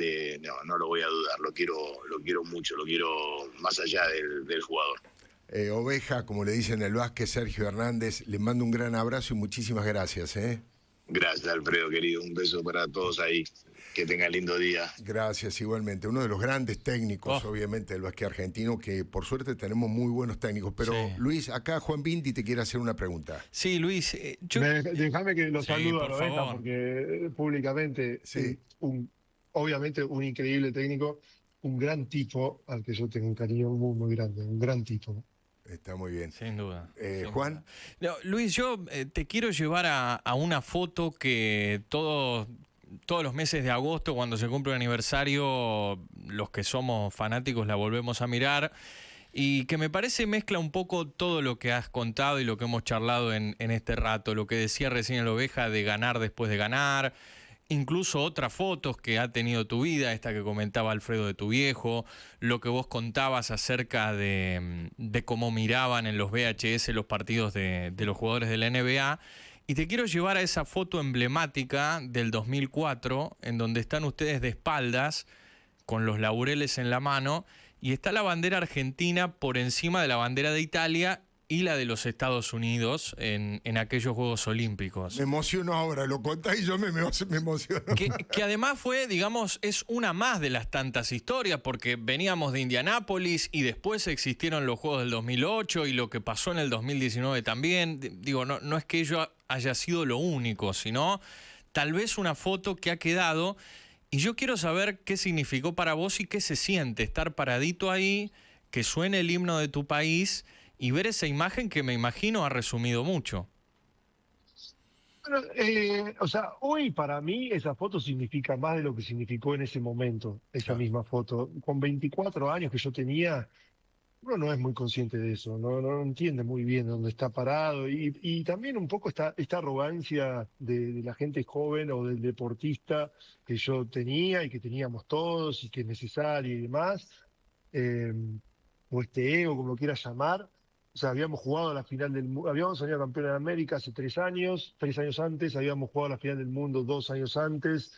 no lo voy a dudar, lo quiero mucho, lo quiero más allá del jugador. Oveja, como le dicen en el básquet, Sergio Hernández, le mando un gran abrazo y muchísimas gracias. Gracias, Alfredo, querido, un beso para todos ahí. Que tengan lindo día. Gracias, igualmente. Uno de los grandes técnicos, obviamente, del básquet argentino, que por suerte tenemos muy buenos técnicos. Pero, sí. Luis, acá Juan Bindi te quiere hacer una pregunta. Sí, Luis. Déjame que lo saludo a Oveja, porque públicamente, obviamente, un increíble técnico, un gran tipo al que yo tengo un cariño muy, muy grande, un gran tipo. Está muy bien. Sin duda. Juan. No, Luis, yo te quiero llevar a una foto que todos los meses de agosto, cuando se cumple un aniversario, los que somos fanáticos la volvemos a mirar, y que me parece mezcla un poco todo lo que has contado y lo que hemos charlado en este rato, lo que decía recién el Oveja de ganar después de ganar, incluso otras fotos que ha tenido tu vida, esta que comentaba Alfredo de tu viejo, lo que vos contabas acerca de cómo miraban en los VHS los partidos de los jugadores de la NBA. Y te quiero llevar a esa foto emblemática del 2004, en donde están ustedes de espaldas, con los laureles en la mano, y está la bandera argentina por encima de la bandera de Italia y la de los Estados Unidos en aquellos Juegos Olímpicos. Me emociono ahora, lo contás y yo me emociono. Que además fue, digamos, es una más de las tantas historias, porque veníamos de Indianápolis y después existieron los Juegos del 2008 y lo que pasó en el 2019 también. Digo, no es que ello haya sido lo único, sino tal vez una foto que ha quedado. Y yo quiero saber qué significó para vos y qué se siente estar paradito ahí, que suene el himno de tu país y ver esa imagen que me imagino ha resumido mucho. Bueno, hoy para mí esa foto significa más de lo que significó en ese momento, esa misma foto. Con 24 años que yo tenía, uno no es muy consciente de eso, no entiende muy bien dónde está parado y también un poco esta arrogancia de la gente joven o del deportista que yo tenía y que teníamos todos y que es necesario y demás, eh, o este ego, como lo quieras llamar. O sea, habíamos jugado a la final del mundo, habíamos salido campeón de América hace 3 años antes, habíamos jugado a la final del mundo 2 años antes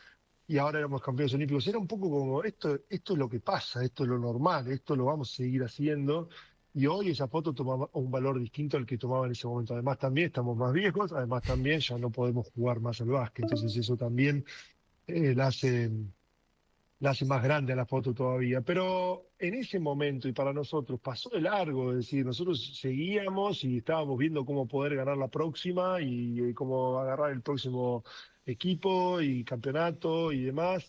y ahora éramos campeones olímpicos. Era un poco como, esto es lo que pasa, esto es lo normal, esto lo vamos a seguir haciendo. Y hoy esa foto toma un valor distinto al que tomaba en ese momento. Además también estamos más viejos, además también ya no podemos jugar más al básquet. Entonces eso también la hace más grande a la foto todavía. Pero en ese momento, y para nosotros, pasó de largo, es decir, nosotros seguíamos y estábamos viendo cómo poder ganar la próxima y cómo agarrar el próximo equipo y campeonato y demás.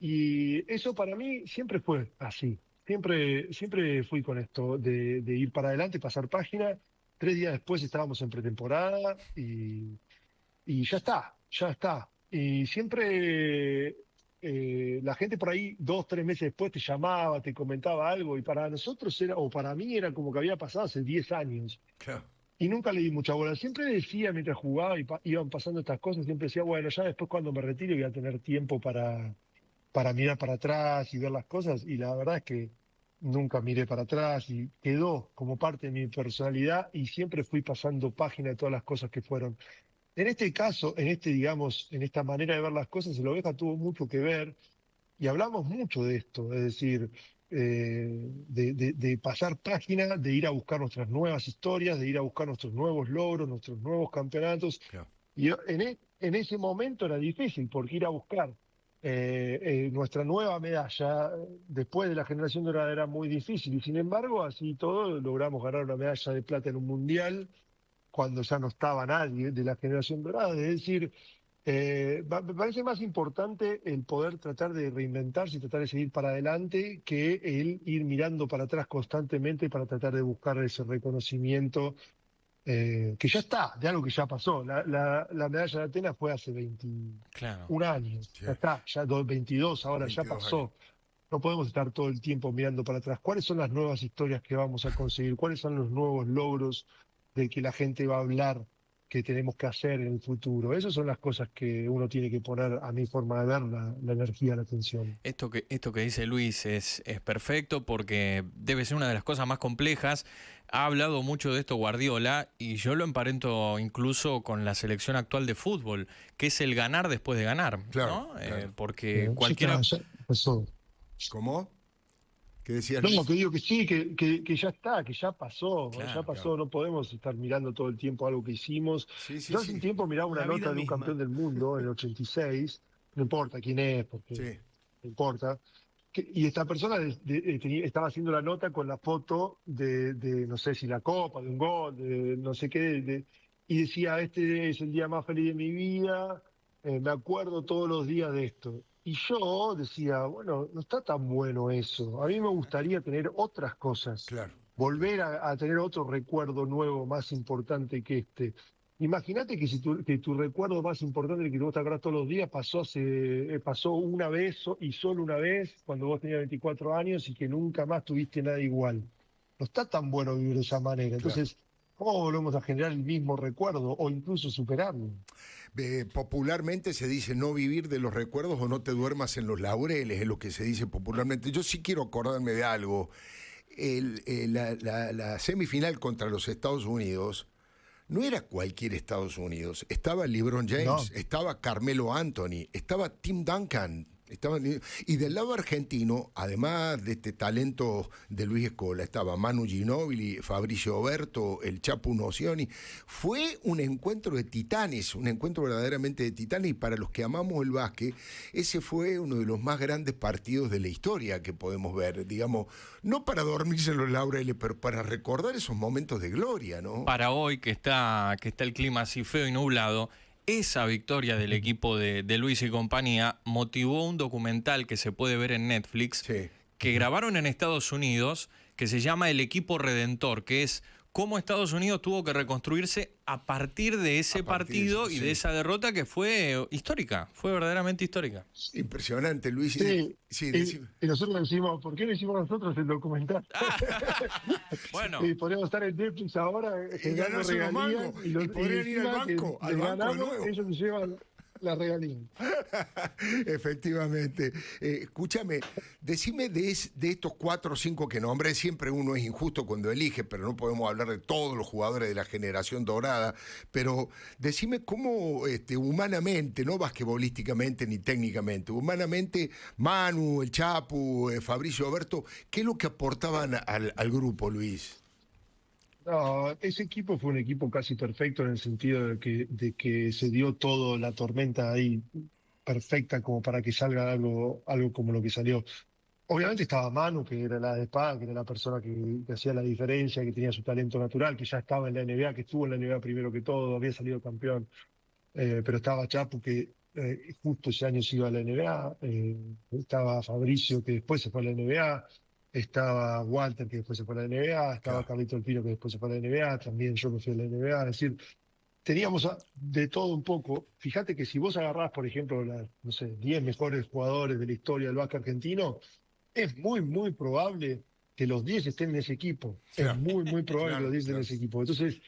Y eso para mí siempre fue así. Siempre fui con esto de ir para adelante, pasar página. 3 días después estábamos en pretemporada y ya está, ya está. Y siempre la gente por ahí 2, 3 meses después te llamaba, te comentaba algo, y para nosotros era, o para mí era como que había pasado hace 10 años. Claro. Y nunca le di mucha bola. Siempre decía mientras jugaba y iban pasando estas cosas, siempre decía, bueno, ya después cuando me retire voy a tener tiempo para mirar para atrás y ver las cosas. Y la verdad es que nunca miré para atrás y quedó como parte de mi personalidad y siempre fui pasando página de todas las cosas que fueron. En este caso, digamos, en esta manera de ver las cosas, el Oveja tuvo mucho que ver y hablamos mucho de esto, es decir, de pasar página, de ir a buscar nuestras nuevas historias, de ir a buscar nuestros nuevos logros, nuestros nuevos campeonatos. Claro. Y en ese momento era difícil, porque ir a buscar nuestra nueva medalla después de la generación dorada era muy difícil, y sin embargo, así todo, logramos ganar una medalla de plata en un mundial cuando ya no estaba nadie de la generación dorada. Es decir, me parece más importante el poder tratar de reinventarse y tratar de seguir para adelante que el ir mirando para atrás constantemente para tratar de buscar ese reconocimiento que ya está, de algo que ya pasó. La medalla de Atenas fue hace 21 años, Sí. ya está, ya 22, ahora 22 ya pasó. años. No podemos estar todo el tiempo mirando para atrás. ¿Cuáles son las nuevas historias que vamos a conseguir? ¿Cuáles son los nuevos logros de que la gente va a hablar que tenemos que hacer en el futuro? Esas son las cosas que uno tiene que poner, a mi forma de ver, la energía, la atención. Esto que dice Luis es perfecto porque debe ser una de las cosas más complejas. Ha hablado mucho de esto Guardiola y yo lo emparento incluso con la selección actual de fútbol, que es el ganar después de ganar, Claro, ¿no? claro. Porque cualquiera... Sí, claro, ya pasó. ¿Cómo? ¿Qué decías, No, Luis? que digo que sí, que ya está, que ya pasó, Claro, claro. No podemos estar mirando todo el tiempo algo que hicimos. Sí, sí, Yo hace sí. un tiempo miraba una La nota vida de un misma. campeón del mundo en el 86, no importa quién es, porque Sí. no importa. Y esta persona estaba haciendo la nota con la foto de no sé si la copa, de un gol, de no sé qué, y decía, este es el día más feliz de mi vida, me acuerdo todos los días de esto. Y yo decía, bueno, no está tan bueno eso. A mí me gustaría tener otras cosas, Claro. volver a tener otro recuerdo nuevo más importante que este. Imagínate que si que tu recuerdo más importante, el que vos te acordás todos los días, pasó una vez y solo una vez cuando vos tenías 24 años y que nunca más tuviste nada igual. No está tan bueno vivir de esa manera. Entonces, ¿cómo volvemos a generar el mismo recuerdo o incluso superarlo? Popularmente se dice no vivir de los recuerdos o no te duermas en los laureles, es lo que se dice popularmente. Yo sí quiero acordarme de algo. La semifinal contra los Estados Unidos no era cualquier Estados Unidos. Estaba LeBron James, No. estaba Carmelo Anthony, estaba Tim Duncan. Y del lado argentino, además de este talento de Luis Scola, estaba Manu Ginóbili, Fabricio Oberto, el Chapu Nocioni. Fue un encuentro de titanes, un encuentro verdaderamente de titanes, y para los que amamos el básquet, ese fue uno de los más grandes partidos de la historia que podemos ver, digamos, no para dormirse en los laureles, pero para recordar esos momentos de gloria, ¿no? Para hoy que está el clima así feo y nublado, esa victoria del equipo de Luis y compañía motivó un documental que se puede ver en Netflix, Sí. que grabaron en Estados Unidos, que se llama El Equipo Redentor, que es cómo Estados Unidos tuvo que reconstruirse a partir de ese partido y de esa derrota que fue histórica, fue verdaderamente histórica. Impresionante, Luis. Sí, Sí, y nosotros decimos, ¿por qué no hicimos nosotros el documental? Bueno. Y podríamos estar en Netflix ahora generando ganarse unos regalías mangos, y podrían ir al encima banco, que al banco de ganamos, nuevo. ellos nos llevan la regalía. Efectivamente. Escúchame, decime de estos 4 o 5 que nombré, siempre uno es injusto cuando elige, pero no podemos hablar de todos los jugadores de la generación dorada, pero decime cómo humanamente, no basquetbolísticamente ni técnicamente, humanamente, Manu, el Chapu, Fabricio Oberto, ¿qué es lo que aportaban al grupo, Luis? No, ese equipo fue un equipo casi perfecto en el sentido de que se dio todo, la tormenta ahí perfecta como para que salga algo como lo que salió. Obviamente estaba Manu, que era la de espada, que era la persona que hacía la diferencia, que tenía su talento natural, que ya estaba en la NBA, que estuvo en la NBA primero que todo, había salido campeón. Pero estaba Chapu, que justo ese año se iba a la NBA, estaba Fabricio, que después se fue a la NBA, estaba Walter, que después se fue a la NBA, estaba Claro. Carlito El Pino, que después se fue a la NBA, también yo me fui a la NBA, es decir, teníamos de todo un poco. Fíjate que si vos agarrás, por ejemplo, no sé, 10 mejores jugadores de la historia del básquet argentino, es muy, muy probable que los 10 estén en ese equipo. Claro. Es muy, muy probable que los 10 estén en ese equipo. Entonces,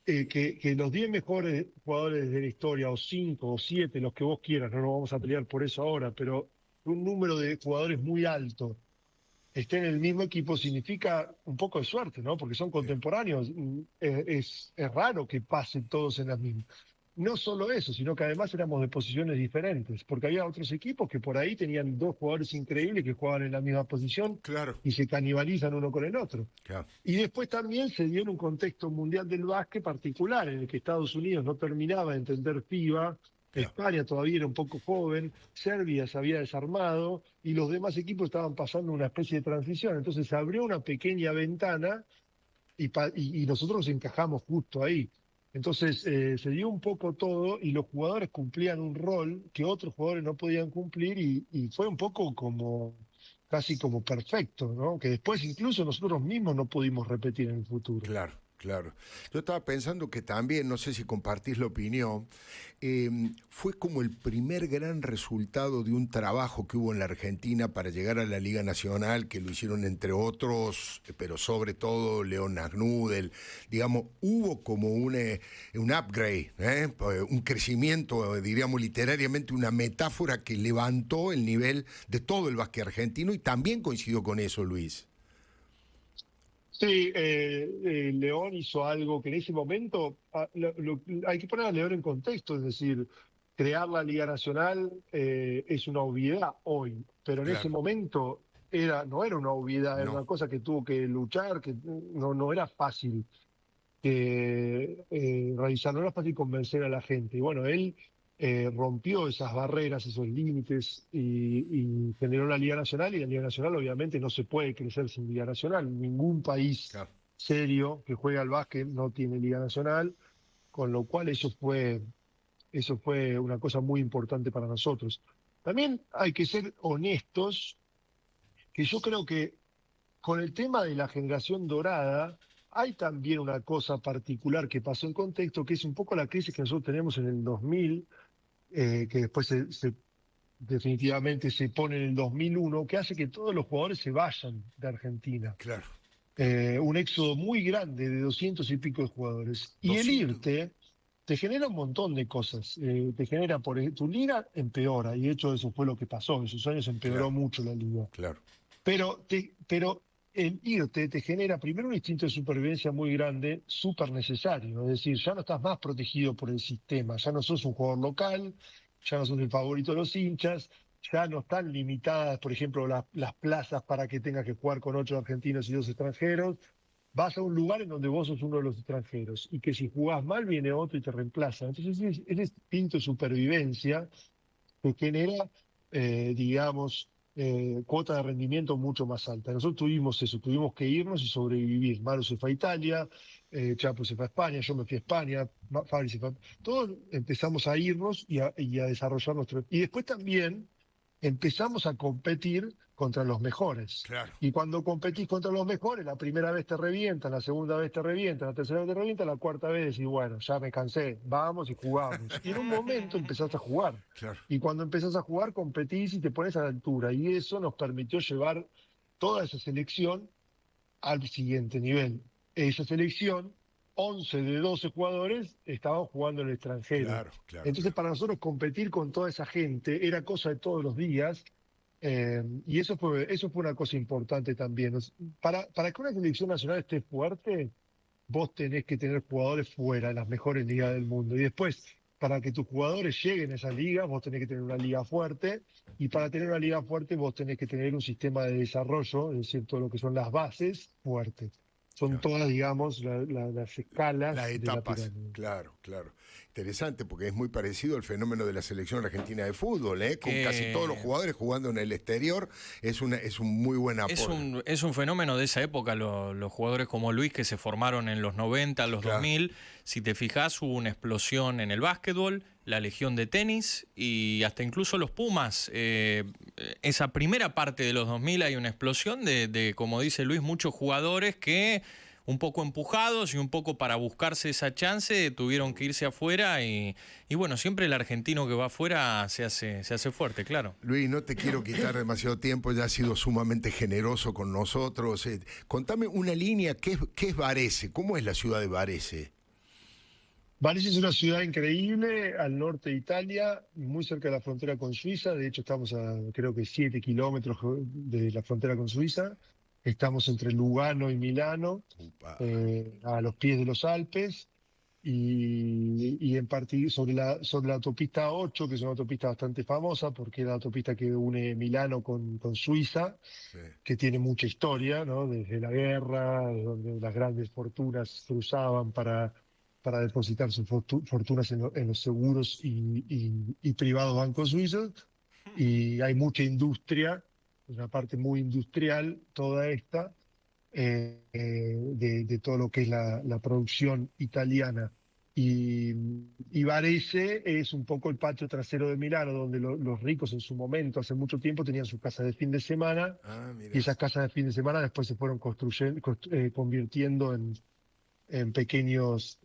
que los 10 mejores jugadores de la historia, o 5 o 7, los que vos quieras, no nos vamos a pelear por eso ahora, pero un número de jugadores muy alto estén en el mismo equipo significa un poco de suerte, ¿no? Porque son contemporáneos. Es raro que pasen todos en las mismas. No solo eso, sino que además éramos de posiciones diferentes, porque había otros equipos que por ahí tenían 2 jugadores increíbles que jugaban en la misma posición Claro, y se canibalizan uno con el otro. claro. Y después también se dio en un contexto mundial del básquet particular, en el que Estados Unidos no terminaba de entender FIBA, Claro. España todavía era un poco joven, Serbia se había desarmado y los demás equipos estaban pasando una especie de transición. Entonces se abrió una pequeña ventana y nosotros nos encajamos justo ahí. Entonces se dio un poco todo y los jugadores cumplían un rol que otros jugadores no podían cumplir y fue un poco casi como perfecto, ¿no? Que después incluso nosotros mismos no pudimos repetir en el futuro. Claro, claro. Yo estaba pensando que también, no sé si compartís la opinión, fue como el primer gran resultado de un trabajo que hubo en la Argentina para llegar a la Liga Nacional, que lo hicieron entre otros, pero sobre todo León Nagnudel. Digamos, hubo como un upgrade, un crecimiento, diríamos literariamente, una metáfora que levantó el nivel de todo el básquet argentino y también coincidió con eso, Luis. Sí, León hizo algo que en ese momento, hay que poner a León en contexto, es decir, crear la Liga Nacional es una obviedad hoy, pero en ese momento no era una obviedad, era una cosa que tuvo que luchar, que no era fácil realizar, no era fácil convencer a la gente. Y bueno, él rompió esas barreras, esos límites y generó la Liga Nacional, y la Liga Nacional obviamente no se puede crecer sin Liga Nacional. Ningún país serio que juega al básquet no tiene Liga Nacional, con lo cual eso fue una cosa muy importante para nosotros. También hay que ser honestos, que yo creo que con el tema de la generación dorada hay también una cosa particular que pasó en contexto, que es un poco la crisis que nosotros tenemos en el 2000, que después definitivamente se pone en el 2001, que hace que todos los jugadores se vayan de Argentina. Claro. Un éxodo muy grande de 200 y pico de jugadores. Y el irte te genera un montón de cosas. Te genera, tu liga empeora, y de hecho eso fue lo que pasó. En esos años empeoró mucho la liga. Claro. Pero el irte te genera primero un instinto de supervivencia muy grande, súper necesario. Es decir, ya no estás más protegido por el sistema, ya no sos un jugador local, ya no sos el favorito de los hinchas, ya no están limitadas, por ejemplo, las plazas para que tengas que jugar con 8 argentinos y 2 extranjeros. Vas a un lugar en donde vos sos uno de los extranjeros y que si jugás mal viene otro y te reemplaza. Entonces ese instinto de supervivencia que genera, digamos, cuota de rendimiento mucho más alta. Nosotros tuvimos eso, tuvimos que irnos y sobrevivir. Maro se fue a Italia, Chapo se fue a España, yo me fui a España, Fabri se fue todos empezamos a irnos y a desarrollar nuestro... Y después también empezamos a competir contra los mejores. Claro. Y cuando competís contra los mejores, la primera vez te revientan, la segunda vez te revientan, la tercera vez te revientan, la cuarta vez decís, bueno, ya me cansé, vamos y jugamos. Y en un momento empezaste a jugar. Claro. Y cuando empezás a jugar, competís y te pones a la altura. Y eso nos permitió llevar toda esa selección al siguiente nivel. Esa selección, 11 de 12 jugadores estaban jugando en el extranjero. Claro, claro. Entonces, para nosotros competir con toda esa gente era cosa de todos los días. Y eso fue una cosa importante también. Para que una selección nacional esté fuerte, vos tenés que tener jugadores fuera, en las mejores ligas del mundo. Y después, para que tus jugadores lleguen a esa liga, vos tenés que tener una liga fuerte. Y para tener una liga fuerte, vos tenés que tener un sistema de desarrollo, es decir, todo lo que son las bases fuertes. Son todas, digamos, las escalas. Las de etapas, la pirámide. claro. Interesante, porque es muy parecido al fenómeno de la selección argentina de fútbol, con casi todos los jugadores jugando en el exterior. Es un muy buen aporte. Es un fenómeno de esa época, los jugadores como Luis que se formaron en los 90, los 2000. Si te fijás, hubo una explosión en el básquetbol, la Legión de tenis y hasta incluso los Pumas. Esa primera parte de los 2000 hay una explosión de, como dice Luis, muchos jugadores que un poco empujados y un poco para buscarse esa chance tuvieron que irse afuera y bueno, siempre el argentino que va afuera se hace fuerte, claro. Luis, no te quiero quitar demasiado tiempo, ya has sido sumamente generoso con nosotros. Contame una línea, ¿qué es Varese? ¿Cómo es la ciudad de Varese? Varese es una ciudad increíble al norte de Italia, muy cerca de la frontera con Suiza. De hecho, estamos a creo que 7 kilómetros de la frontera con Suiza. Estamos entre Lugano y Milano, a los pies de los Alpes, y en parte sobre la autopista 8, que es una autopista bastante famosa, porque es la autopista que une Milano con Suiza, que tiene mucha historia, ¿no? Desde la guerra, donde las grandes fortunas cruzaban para depositar sus fortunas en los seguros y privados bancos suizos, y hay mucha industria. Es una parte muy industrial toda esta, de todo lo que es la producción italiana. Y Varese es un poco el patio trasero de Milano, donde los ricos en su momento, hace mucho tiempo, tenían sus casas de fin de semana, y esas casas de fin de semana después se fueron convirtiendo en pequeños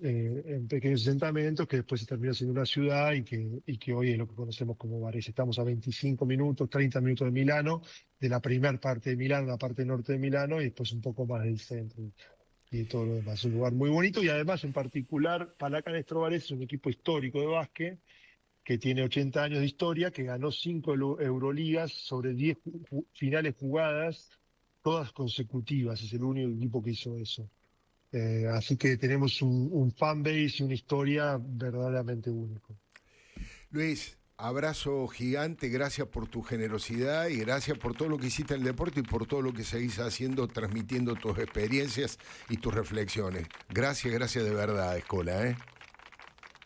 asentamientos que después se terminó siendo una ciudad y que hoy es lo que conocemos como Varese. Estamos a 25 minutos, 30 minutos de Milano, de la primera parte de Milano, la parte norte de Milano, y después un poco más del centro y de todo lo demás. Es un lugar muy bonito y además, en particular, Pallacanestro Varese es un equipo histórico de básquet que tiene 80 años de historia, que ganó 5 Euroligas sobre 10 finales jugadas, todas consecutivas. Es el único equipo que hizo eso. Así que tenemos un fanbase y una historia verdaderamente único. Luis, abrazo gigante, gracias por tu generosidad y gracias por todo lo que hiciste en el deporte y por todo lo que seguís haciendo, transmitiendo tus experiencias y tus reflexiones. Gracias de verdad, Escola.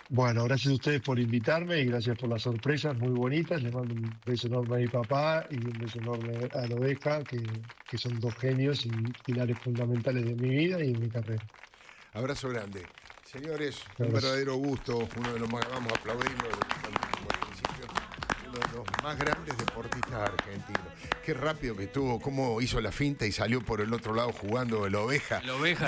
Bueno, gracias a ustedes por invitarme y gracias por las sorpresas muy bonitas. Les mando un beso enorme a mi papá y un beso enorme a la Oveja, que son dos genios y pilares fundamentales de mi vida y de mi carrera. Abrazo grande. Señores, un verdadero gusto, uno de los más, vamos a aplaudirlo, uno de los más grandes deportistas argentinos. Qué rápido que estuvo, cómo hizo la finta y salió por el otro lado jugando la Oveja. La Oveja,